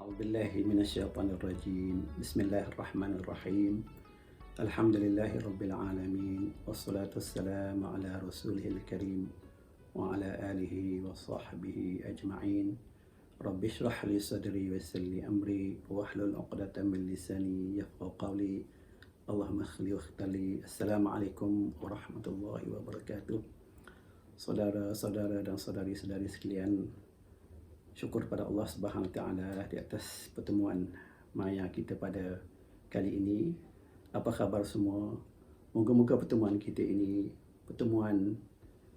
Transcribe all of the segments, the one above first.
أعوذ بالله من الشيطان الرجيم بسم الله الرحمن الرحيم الحمد لله رب العالمين والصلاة والسلام على رسوله الكريم وعلى آله وصحبه أجمعين رب اشرح لي صدري ويسر لي أمري واحلل عقدة من لساني يفقهوا قولي اللهم اغفر لي. Assalamualaikum warahmatullahi wabarakatuh. Saudara-saudara dan saudari-saudari sekalian, syukur pada Allah Subhanahu Wa Taala di atas pertemuan maya kita pada kali ini. Apa khabar semua? Moga-moga pertemuan kita ini pertemuan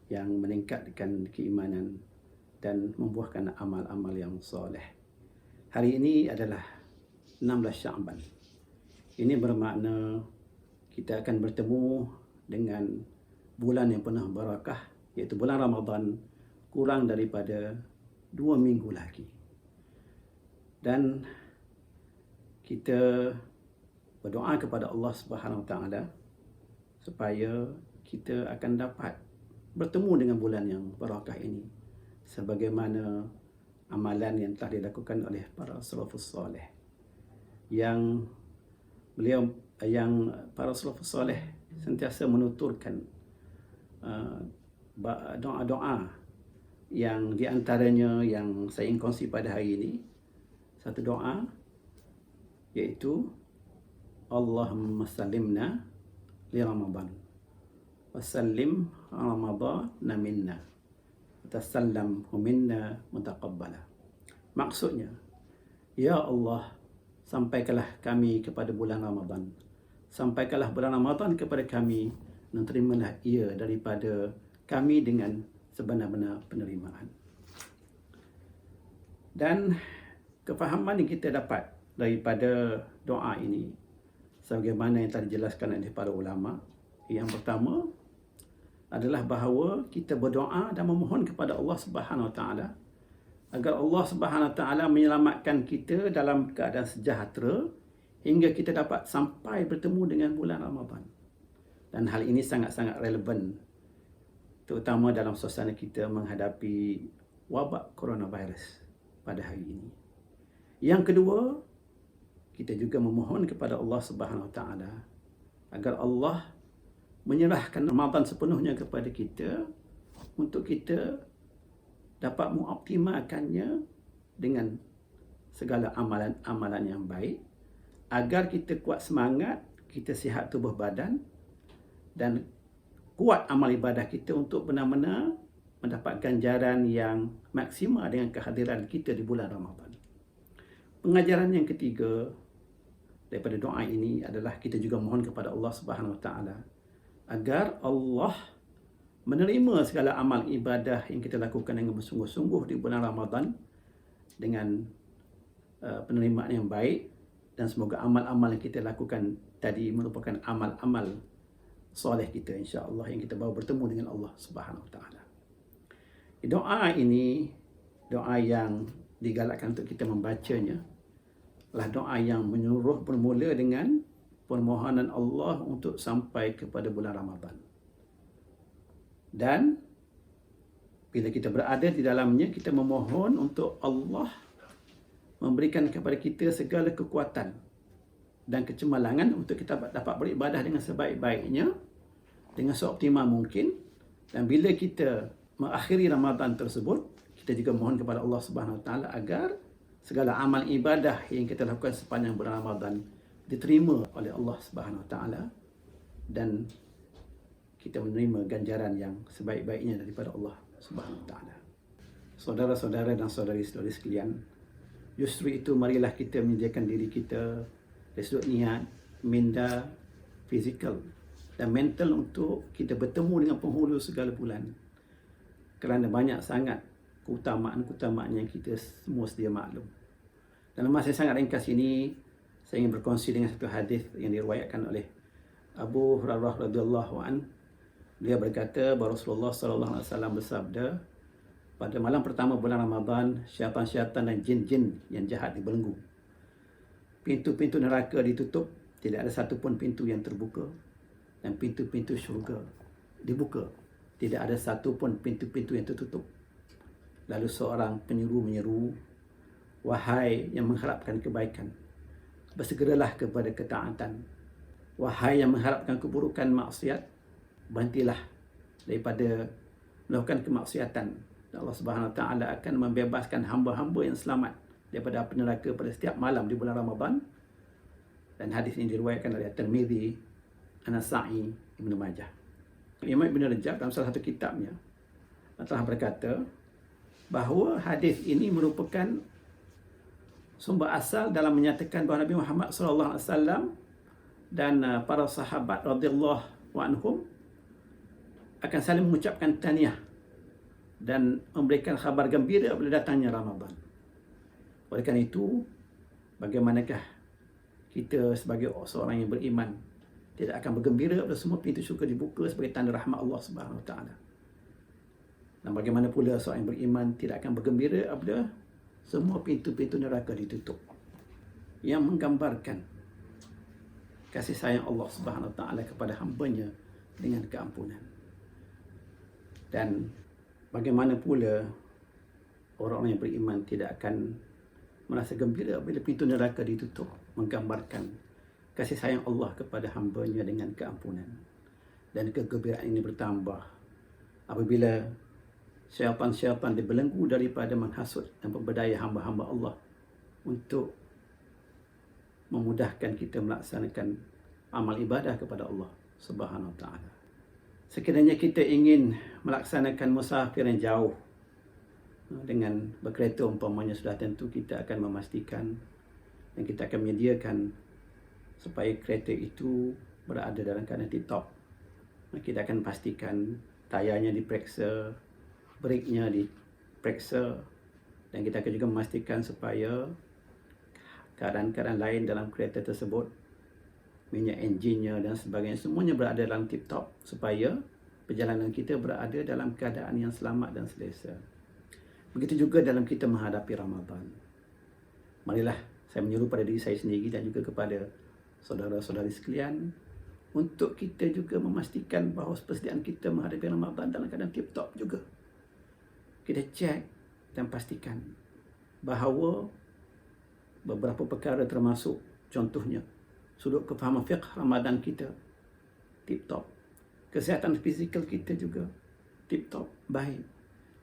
yang meningkatkan keimanan dan membuahkan amal-amal yang soleh. Hari ini adalah 16 Sya'ban. Ini bermakna kita akan bertemu dengan bulan yang penuh barakah, iaitu bulan Ramadan, kurang daripada 2 minggu lagi. Dan kita berdoa kepada Allah Subhanahu Wa Taala supaya kita akan dapat bertemu dengan bulan yang barakah ini sebagaimana amalan yang telah dilakukan oleh para salafus soleh, yang para salafus soleh sentiasa menuturkan doa-doa yang di antaranya yang saya ingin kongsi pada hari ini. Satu doa iaitu Allahumma sallimna li Ramadan wa sallim Ramadana minna wa tasallamhu minna mutaqabbala. Maksudnya, ya Allah, sampaikanlah kami kepada bulan Ramadan, sampaikanlah bulan Ramadan kepada kami, dan terimalah ia daripada kami dengan sebenar-benar penerimaan. Dan kefahaman yang kita dapat daripada doa ini, sebagaimana yang telah dijelaskan oleh para ulama, yang pertama adalah bahawa kita berdoa dan memohon kepada Allah Subhanahu Wa Taala agar Allah Subhanahu Wa Taala menyelamatkan kita dalam keadaan sejahtera hingga kita dapat sampai bertemu dengan bulan Ramadan. Dan hal ini sangat-sangat relevan, terutama dalam suasana kita menghadapi wabak coronavirus pada hari ini. Yang kedua, kita juga memohon kepada Allah Subhanahu Wa Taala agar Allah menyerahkan Ramadan sepenuhnya kepada kita untuk kita dapat mengoptimalkannya dengan segala amalan-amalan yang baik, agar kita kuat semangat, kita sihat tubuh badan, dan kuat amal ibadah kita untuk benar-benar mendapat ganjaran yang maksimal dengan kehadiran kita di bulan Ramadan. Pengajaran yang ketiga daripada doa ini adalah kita juga mohon kepada Allah Subhanahu Wa Taala agar Allah menerima segala amal ibadah yang kita lakukan dengan bersungguh-sungguh di bulan Ramadan dengan penerimaan yang baik, dan semoga amal-amal yang kita lakukan tadi merupakan amal-amal soleh kita, insya-Allah, yang kita bawa bertemu dengan Allah Subhanahu Wa Taala. Doa ini, doa yang digalakkan untuk kita membacanya, adalah doa yang menyuruh bermula dengan permohonan Allah untuk sampai kepada bulan Ramadan. Dan bila kita berada di dalamnya, kita memohon untuk Allah memberikan kepada kita segala kekuatan dan kecemerlangan untuk kita dapat beribadah dengan sebaik-baiknya, dengan seoptimal mungkin. Dan bila kita mengakhiri Ramadan tersebut, kita juga mohon kepada Allah Subhanahu Wa Taala agar segala amal ibadah yang kita lakukan sepanjang bulan Ramadan diterima oleh Allah Subhanahu Wa Taala, dan kita menerima ganjaran yang sebaik-baiknya daripada Allah Subhanahu Wa Taala. Saudara-saudara dan saudari-saudari sekalian, justru itu marilah kita menyediakan diri kita dari sudut niat, minda, fizikal dan mental untuk kita bertemu dengan penghulu segala bulan. Kerana banyak sangat keutamaan-keutamaan yang kita semua sedia maklum. Dalam masa yang sangat ringkas ini, saya ingin berkongsi dengan satu hadis yang diriwayatkan oleh Abu Hurairah radhiyallahu anhu. Dia berkata bahawa Rasulullah sallallahu alaihi wasallam bersabda, pada malam pertama bulan Ramadan, syaitan-syaitan dan jin-jin yang jahat dibelenggu. Pintu-pintu neraka ditutup, tidak ada satu pun pintu yang terbuka, dan pintu-pintu syurga dibuka, tidak ada satu pun pintu-pintu yang tertutup. Lalu seorang penyeru menyeru, Wahai yang mengharapkan kebaikan, bersegeralah kepada ketaatan. Wahai yang mengharapkan keburukan maksiat, berhentilah daripada melakukan kemaksiatan. Allah Subhanahu Wa Taala akan membebaskan hamba-hamba yang selamat daripada api neraka pada setiap malam di bulan Ramadan. Dan hadis ini diriwayatkan oleh At-Tirmidzi, An-Nasa'i, Ibnu Majah. Imam Ibn Rajab dalam salah satu kitabnya telah berkata bahawa hadis ini merupakan sumber asal dalam menyatakan bahawa Nabi Muhammad SAW dan para sahabat radhiyallahu anhum akan saling mengucapkan tahniah dan memberikan khabar gembira bila datangnya Ramadan. Oleh kerana itu, bagaimanakah kita sebagai seorang yang beriman tidak akan bergembira bila semua pintu syurga dibuka sebagai tanda rahmat Allah Subhanahu Wa Taala? Dan bagaimana pula seorang yang beriman tidak akan bergembira apabila semua pintu-pintu neraka ditutup? Yang menggambarkan kasih sayang Allah Subhanahu Wa Taala kepada hamba-Nya dengan keampunan. Dan bagaimana pula orang-orang yang beriman tidak akan merasa gembira bila pintu neraka ditutup, menggambarkan kasih sayang Allah kepada hamba-Nya dengan keampunan. Dan kegembiraan ini bertambah apabila syaitan-syaitan dibelenggu daripada menghasut dan memberdaya hamba-hamba Allah untuk memudahkan kita melaksanakan amal ibadah kepada Allah Subhanahu Wa Taala. Sekiranya kita ingin melaksanakan musafir yang jauh dengan berkereta umpamanya, sudah tentu kita akan memastikan dan kita akan menyediakan supaya kereta itu berada dalam keadaan tip-top. Kita akan pastikan tayarnya diperiksa, brake-nya diperiksa, dan kita akan juga memastikan supaya keadaan-keadaan lain dalam kereta tersebut, minyak enjinnya dan sebagainya, semuanya berada dalam tip-top supaya perjalanan kita berada dalam keadaan yang selamat dan selesa. Begitu juga dalam kita menghadapi Ramadan. Marilah saya menyuruh pada diri saya sendiri dan juga kepada saudara-saudari sekalian untuk kita juga memastikan bahawa persediaan kita menghadapi Ramadan dalam keadaan tip-top juga. Kita cek dan pastikan bahawa beberapa perkara termasuk contohnya sudut kefahaman fiqh Ramadan kita tip-top. Kesihatan fizikal kita juga tip-top, baik.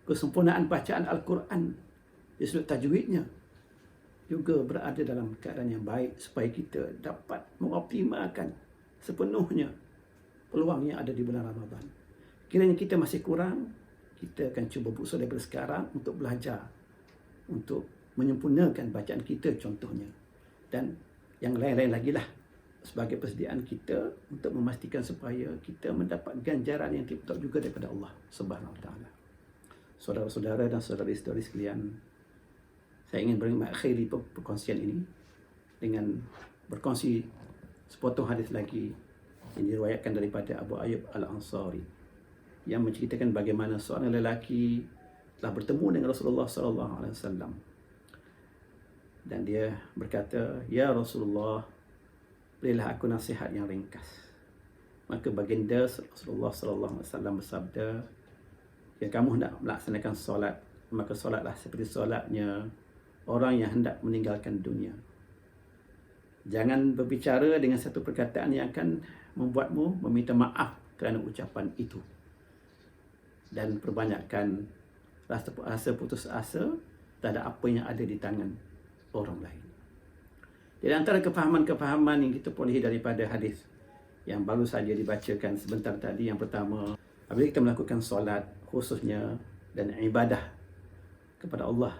Kesempurnaan bacaan Al-Quran di sudut tajwidnya juga berada dalam keadaan yang baik supaya kita dapat mengoptimalkan sepenuhnya peluang yang ada di bulan Ramadan. Kiranya kita masih kurang, kita akan cuba berusaha daripada sekarang untuk belajar, untuk menyempurnakan bacaan kita contohnya. Dan yang lain-lain lagi lah sebagai persediaan kita untuk memastikan supaya kita mendapat ganjaran yang tip-top juga daripada Allah Subhanahu Wa Taala. Saudara-saudara dan saudari-saudari sekalian, saya ingin mengakhiri perkongsian ini dengan berkongsi sepotong hadis lagi yang diriwayatkan daripada Abu Ayyub Al-Ansari yang menceritakan bagaimana seorang lelaki telah bertemu dengan Rasulullah SAW dan dia berkata, "Ya Rasulullah, berilah aku nasihat yang ringkas." Maka baginda Rasulullah SAW bersabda, "Jika kamu hendak melaksanakan solat, maka solatlah seperti solatnya orang yang hendak meninggalkan dunia. Jangan berbicara dengan satu perkataan yang akan membuatmu meminta maaf kerana ucapan itu. Dan perbanyakkan rasa putus asa terhadap apa yang ada di tangan orang lain." Jadi antara kefahaman-kefahaman yang kita perolehi daripada hadis yang baru saja dibacakan sebentar tadi, yang pertama, apabila kita melakukan solat khususnya dan ibadah kepada Allah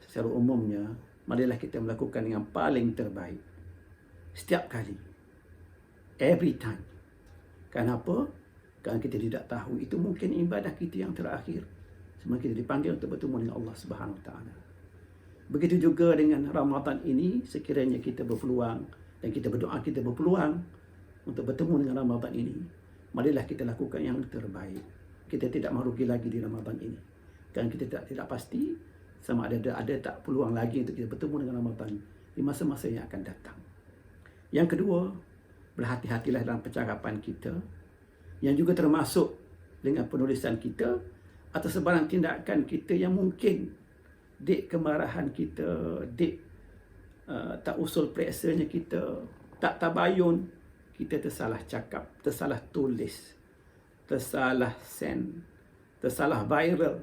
secara umumnya, marilah kita melakukan yang paling terbaik setiap kali, every time. Kenapa? Kerana kita tidak tahu itu mungkin ibadah kita yang terakhir sebelum kita dipanggil untuk bertemu dengan Allah Subhanahu Wa Taala. Begitu juga dengan Ramadan ini, sekiranya kita berpeluang dan kita berdoa kita berpeluang untuk bertemu dengan Ramadan ini, marilah kita lakukan yang terbaik. Kita tidak merugi lagi di Ramadan ini, kerana kita tidak pasti sama ada tak peluang lagi untuk kita bertemu dengan Ramadan di masa-masa yang akan datang. Yang kedua, berhati-hatilah dalam percakapan kita, yang juga termasuk dengan penulisan kita atau sebarang tindakan kita yang mungkin dek kemarahan kita, dek tak usul pereksanya kita, tak tabayun, kita tersalah cakap, tersalah tulis, tersalah send, tersalah viral,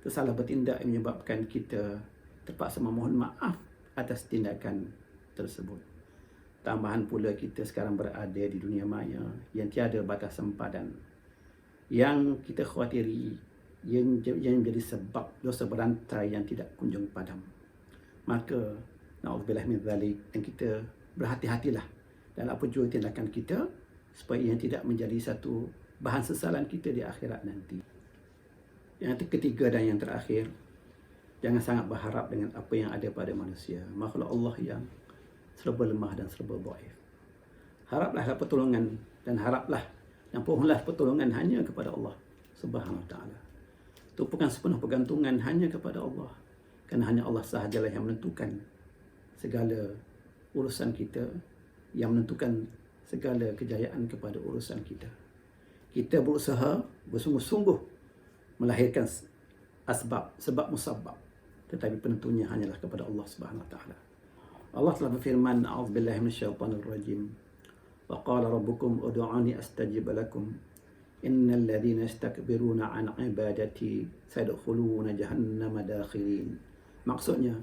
tersalah bertindak yang menyebabkan kita terpaksa memohon maaf atas tindakan tersebut. Tambahan pula kita sekarang berada di dunia maya yang tiada batas sempadan. Yang kita khawatiri yang menjadi sebab dosa berantai yang tidak kunjung padam. Maka na'udzubillah min dzalik, dan kita berhati-hatilah dalam apa jua tindakan kita supaya ia tidak menjadi satu bahan sesalan kita di akhirat nanti. Yang ketiga dan yang terakhir, jangan sangat berharap dengan apa yang ada pada manusia, makhluk Allah yang serba lemah dan serba dhaif. Haraplah pertolongan dan haraplah dan pohonlah pertolongan hanya kepada Allah Subhanahu wa taala. Tumpukan sepenuh pergantungan hanya kepada Allah, kerana hanya Allah sahajalah yang menentukan segala urusan kita, yang menentukan segala kejayaan kepada urusan kita. Kita berusaha bersungguh-sungguh melahirkan sebab musabab, tetapi penentunya hanyalah kepada Allah Subhanahu wa taala. Allah telah berfirman, a'udzubillahi minasyaitonir rajim. Wa qala rabbukum ud'uni astajib lakum. Innal ladzina yastakbiruna an ibadati sayadkhuluna jahannama dakhirin. Maksudnya,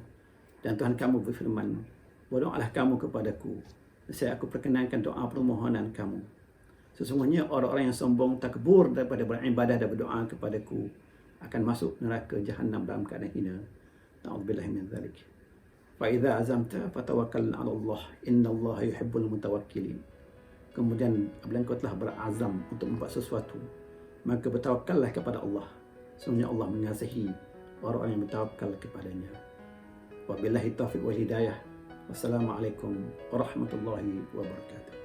dan Tuhan kamu berfirman, berdoalah kamu kepadaku, saya aku perkenankan doa permohonan kamu. Sesungguhnya orang-orang yang sombong takbur daripada beribadah dan berdoa kepadaku akan masuk neraka jahannam dalam keadaan hina. Na'udzubillahi min dzalik. Fa idza azamta fatawakkal 'ala Allah, innallaha yuhibbul mutawakkilin. Kemudian apabila engkau telah berazam untuk membuat sesuatu, maka bertawakallah kepada Allah. Sesungguhnya Allah mengasihi orang-orang yang bertawakal kepadanya. Wabillahi taufiq wal hidayah. Wassalamualaikum warahmatullahi wabarakatuh.